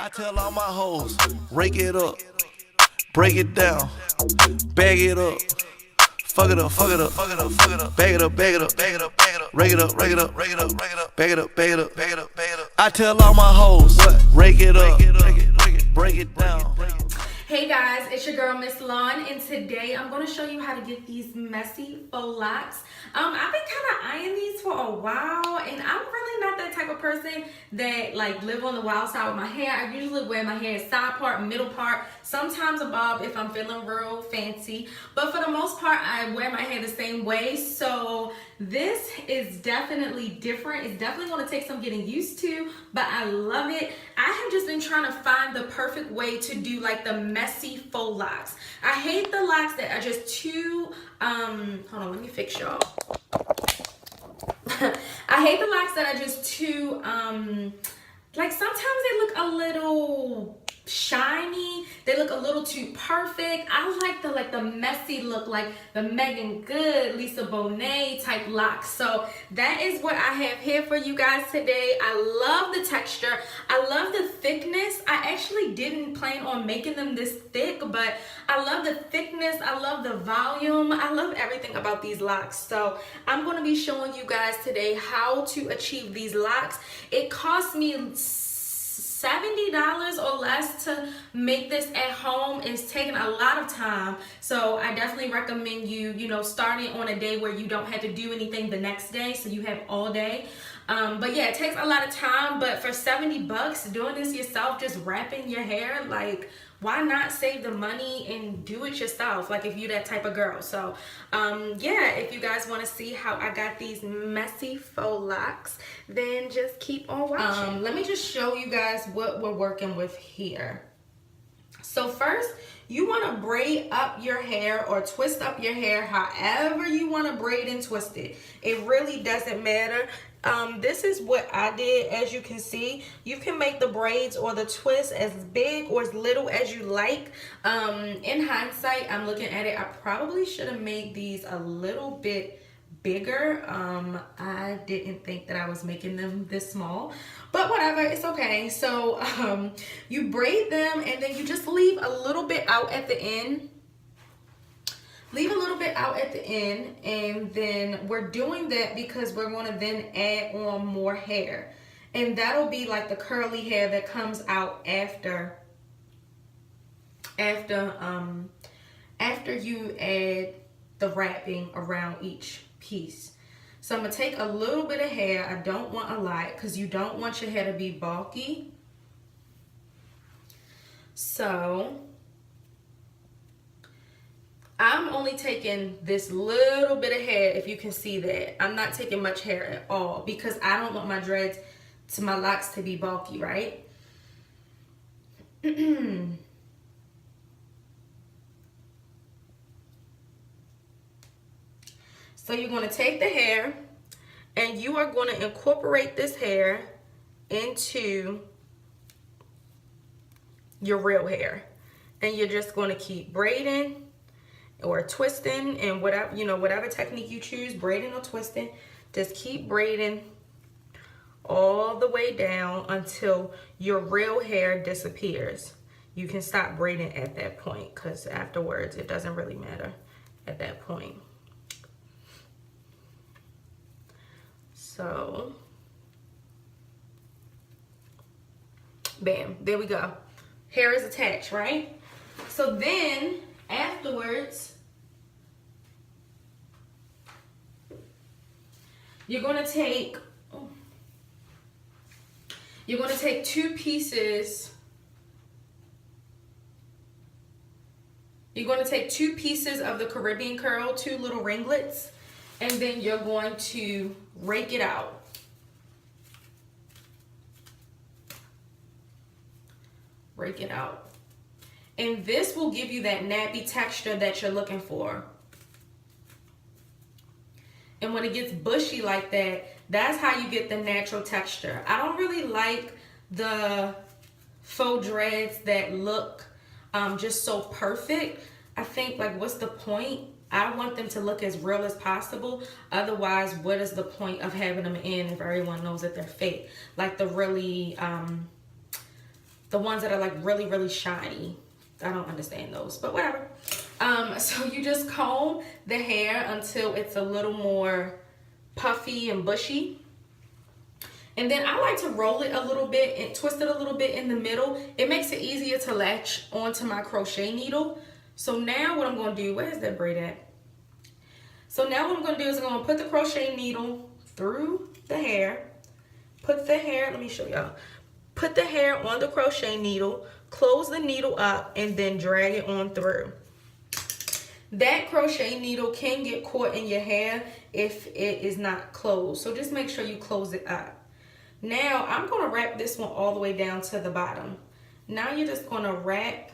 I tell all my hoes, rake it up, break it down, bag it up, fuck it up, fuck it up, fuck it up, fuck it up, bag it up, bag it up, bag it up, bag it up, rake it up, rake it up, rake it up, rake it up, bag it up, bag it up, bag it up, bag it up. I tell all my hoes, rake it up, break it down. Hey guys, it's your girl Miss Lawn, and today I'm going to show you how to get these messy faux locks. I've been kind of eyeing these for a while, and I'm really not that type of person that like live on the wild side with my hair. I usually wear my hair side part, middle part, sometimes a bob if I'm feeling real fancy, but for the most part I wear my hair the same way. So this is definitely different. It's definitely going to take some getting used to, but I love it. I have just been trying to find the perfect way to do like the messy faux locks. I hate the locks that are just too hold on, let me fix y'all. I hate the locks that are just too like sometimes they look a little shiny, they look a little too perfect. I like the messy look, like the Megan Good, Lisa Bonet type locks. So that is what I have here for you guys today. I love the texture, I love the thickness. I actually didn't plan on making them this thick, but I love the thickness, I love the volume, I love everything about these locks. So I'm going to be showing you guys today how to achieve these locks. It cost me $70 or less to make this at home. It's taking a lot of time, so I definitely recommend you starting on a day where you don't have to do anything the next day, so you have all day. But yeah, it takes a lot of time, but for 70 bucks doing this yourself, just wrapping your hair, like why not save the money and do it yourself, like if you're that type of girl. So yeah, if you guys want to see how I got these messy faux locks, then just keep on watching. Let me just show you guys what we're working with here. So first, you want to braid up your hair or twist up your hair however you want to braid and twist it. It really doesn't matter. This is what I did. As you can see, you can make the braids or the twist as big or as little as you like. In hindsight, I'm looking at it, I probably should have made these a little bit bigger. I didn't think that I was making them this small, but whatever, it's okay. So you braid them and then you just leave a little bit out at the end. Leave a little bit out at the end, and then we're doing that because we're going to then add on more hair, and that'll be like the curly hair that comes out after you add the wrapping around each piece. So I'm going to take a little bit of hair. I don't want a lot because you don't want your hair to be bulky. So I'm only taking this little bit of hair, if you can see that. I'm not taking much hair at all because I don't want my dreads, my locks to be bulky, right? So you're going to take the hair and you are going to incorporate this hair into your real hair. And you're just going to keep braiding or twisting, and whatever technique you choose, braiding or twisting, just keep braiding all the way down until your real hair disappears. You can stop braiding at that point because afterwards it doesn't really matter at that point. So bam, there we go. Hair is attached, right? So then afterwards, you're going to take two pieces. You're going to take two pieces of the Caribbean curl, two little ringlets, and then you're going to rake it out. Rake it out. And this will give you that nappy texture that you're looking for. And when it gets bushy like that, that's how you get the natural texture. I don't really like the faux dreads that look just so perfect. I think, like, what's the point? I want them to look as real as possible. Otherwise, what is the point of having them in if everyone knows that they're fake? Like the really the ones that are like really, really shiny. I don't understand those, but whatever. So you just comb the hair until it's a little more puffy and bushy. And then I like to roll it a little bit and twist it a little bit in the middle. It makes it easier to latch onto my crochet needle. So now what I'm going to do, where's that braid at? So now what I'm going to do is I'm going to put the crochet needle through the hair. Put the hair, let me show y'all. Put the hair on the crochet needle, close the needle up, and then drag it on through. That crochet needle can get caught in your hair if it is not closed. So just make sure you close it up. Now I'm going to wrap this one all the way down to the bottom. Now you're just going to wrap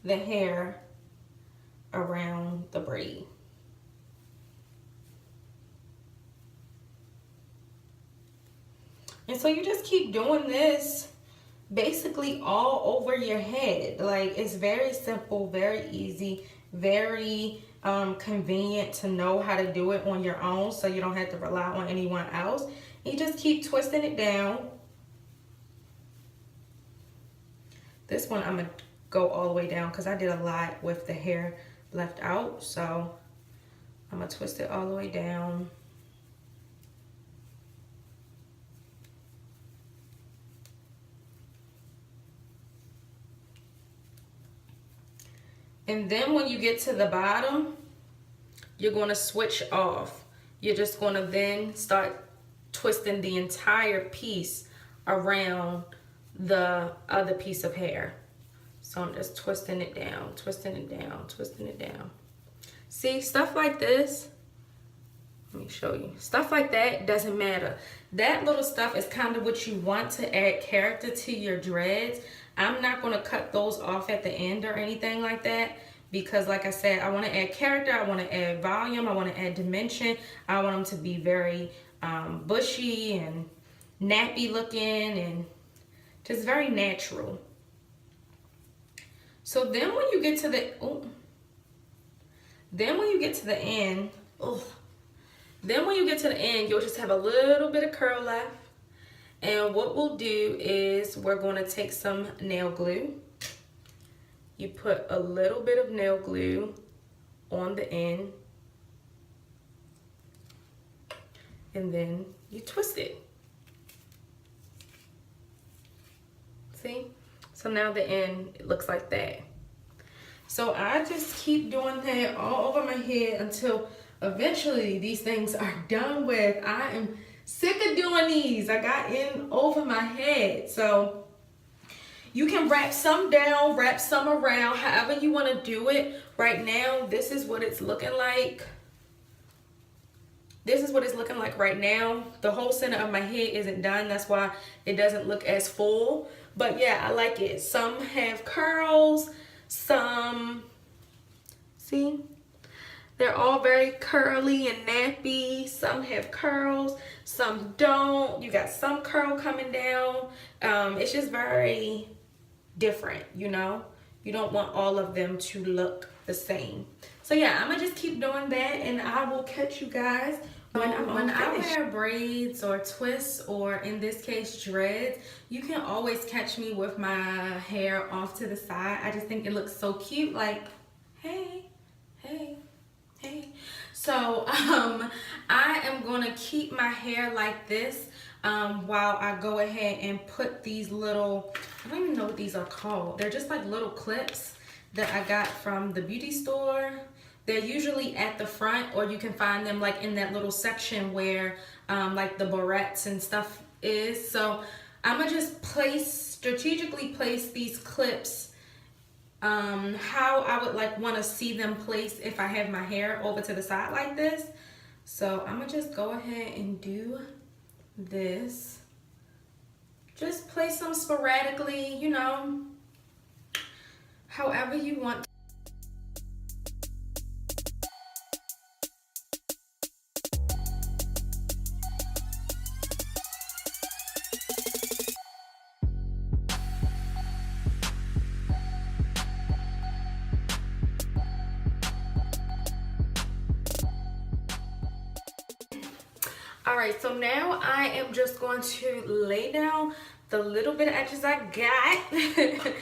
the hair around the braid. And so you just keep doing this basically all over your head. Like, it's very simple, very easy, very convenient to know how to do it on your own, so you don't have to rely on anyone else. You just keep twisting it down. This one I'm gonna go all the way down because I did a lot with the hair left out, so I'm gonna twist it all the way down. And then when you get to the bottom, you're going to switch off. You're just going to then start twisting the entire piece around the other piece of hair. So I'm just twisting it down, twisting it down, twisting it down. See, stuff like this, let me show you. Stuff like that doesn't matter. That little stuff is kind of what you want to add character to your dreads. I'm not going to cut those off at the end or anything like that because, like I said, I want to add character, I want to add volume, I want to add dimension. I want them to be very bushy and nappy looking and just very natural. So then when you get to the end, you'll just have a little bit of curl left. And what we'll do is we're going to take some nail glue. You put a little bit of nail glue on the end. And then you twist it. See? So now the end, it looks like that. So I just keep doing that all over my head until eventually these things are done with. I am sick of doing these. I got in over my head. So you can wrap some down, wrap some around, however you want to do it. Right now, this is what it's looking like. This is what it's looking like right now. The whole center of my head isn't done. That's why it doesn't look as full. But yeah, I like it. Some have curls, some, see? They're all very curly and nappy. Some have curls, some don't. You got some curl coming down. It's just very different, you know? You don't want all of them to look the same. So yeah, I'm gonna just keep doing that and I will catch you guys when I wear braids or twists, or in this case dreads. You can always catch me with my hair off to the side. I just think it looks so cute, like, hey, hey. Hey. So I am going to keep my hair like this while I go ahead and put these little, I don't even know what these are called. They're just like little clips that I got from the beauty store. They're usually at the front, or you can find them like in that little section where like the barrettes and stuff is. So I'm going to just strategically place these clips how I would like want to see them placed if I have my hair over to the side like this. So I'm gonna just go ahead and do this. Just place them sporadically, you know, however you want. All right, so now I am just going to lay down the little bit of edges I got.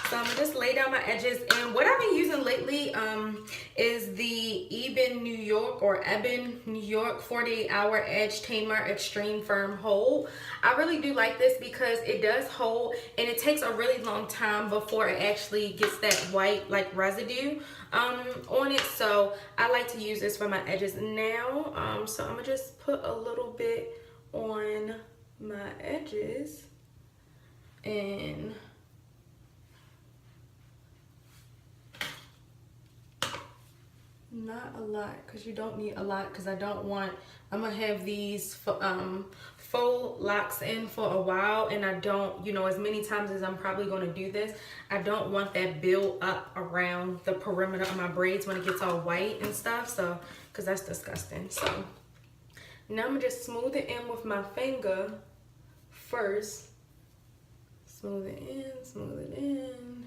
So I'm gonna just lay down my edges, and what I've been using lately is the Ebin New York or Ebin New York 48-hour Edge Tamer Extreme Firm Hold. I really do like this because it does hold, and it takes a really long time before it actually gets that white like residue on it. So I like to use this for my edges now. So I'm gonna just put a little bit on my edges, and not a lot, because you don't need a lot, because I'm gonna have these faux locks in for a while, and I don't, you know, as many times as I'm probably going to do this, I don't want that build up around the perimeter of my braids when it gets all white and stuff, so, because that's disgusting. So now I'm gonna just smooth it in with my finger first. Smooth it in, smooth it in.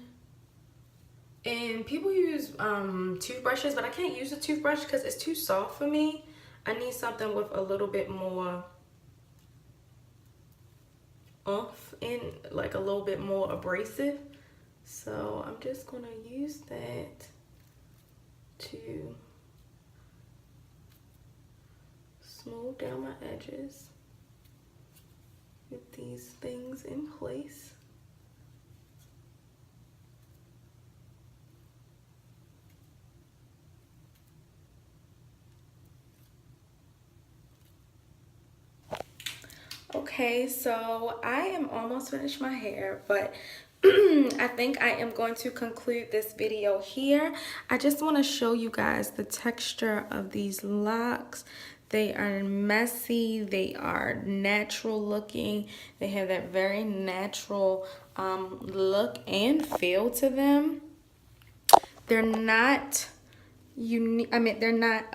And people use toothbrushes, but I can't use a toothbrush because it's too soft for me. I need something with a little bit more oomph and like a little bit more abrasive. So I'm just gonna use that to smooth down my edges, get these things in place. Okay, so I am almost finished my hair, but I think I am going to conclude this video here. I just want to show you guys the texture of these locks. They are messy, they are natural looking, they have that very natural look and feel to them. They're not they're not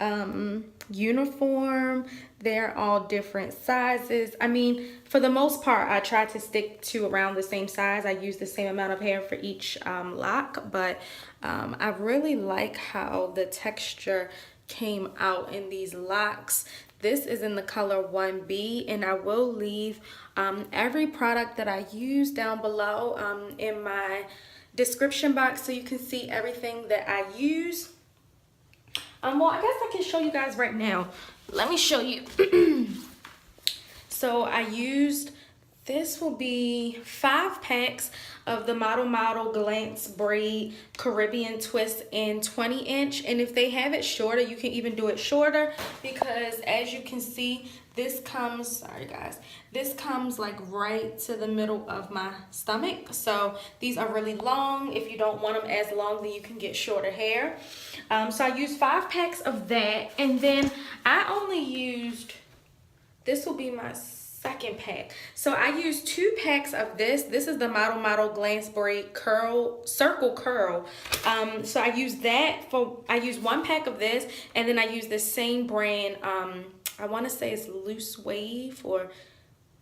uniform. They're all different sizes. I mean, for the most part, I try to stick to around the same size. I use the same amount of hair for each lock, but I really like how the texture came out in these locks. This is in the color 1B, and I will leave every product that I use down below in my description box so you can see everything that I use. Well, I guess I can show you guys right now. Let me show you. So I used, this will be 5 packs of the Model Glance Braid Caribbean Twist in 20-inch. And if they have it shorter, you can even do it shorter, because as you can see, this comes, sorry guys, this comes like right to the middle of my stomach. So these are really long. If you don't want them as long, then you can get shorter hair. So I used 5 packs of that, and then I only used, this will be my second pack. So I used 2 packs of this. This is the Model Glance Braid Circle Curl. So I used that I used 1 pack of this, and then I used the same brand, I want to say it's Loose Wave, or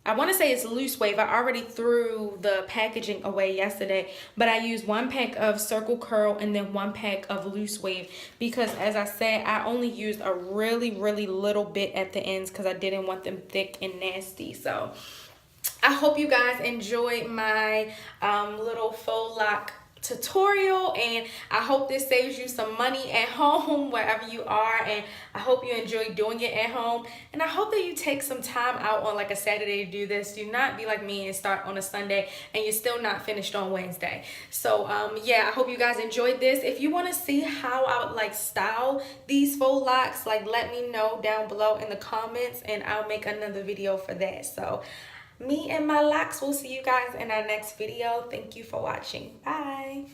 I want to say it's Loose Wave. I already threw the packaging away yesterday, but I used 1 pack of Circle Curl and then 1 pack of Loose Wave, because as I said, I only used a really little bit at the ends because I didn't want them thick and nasty. So I hope you guys enjoyed my little faux lock tutorial, and I hope this saves you some money at home wherever you are, and I hope you enjoy doing it at home, and I hope that you take some time out on like a Saturday to do this. Do not be like me and start on a Sunday and you're still not finished on Wednesday. So yeah, I hope you guys enjoyed this. If you want to see how I would like style these faux locks, like let me know down below in the comments, and I'll make another video for that. So me and my locks, we'll see you guys in our next video. Thank you for watching. Bye.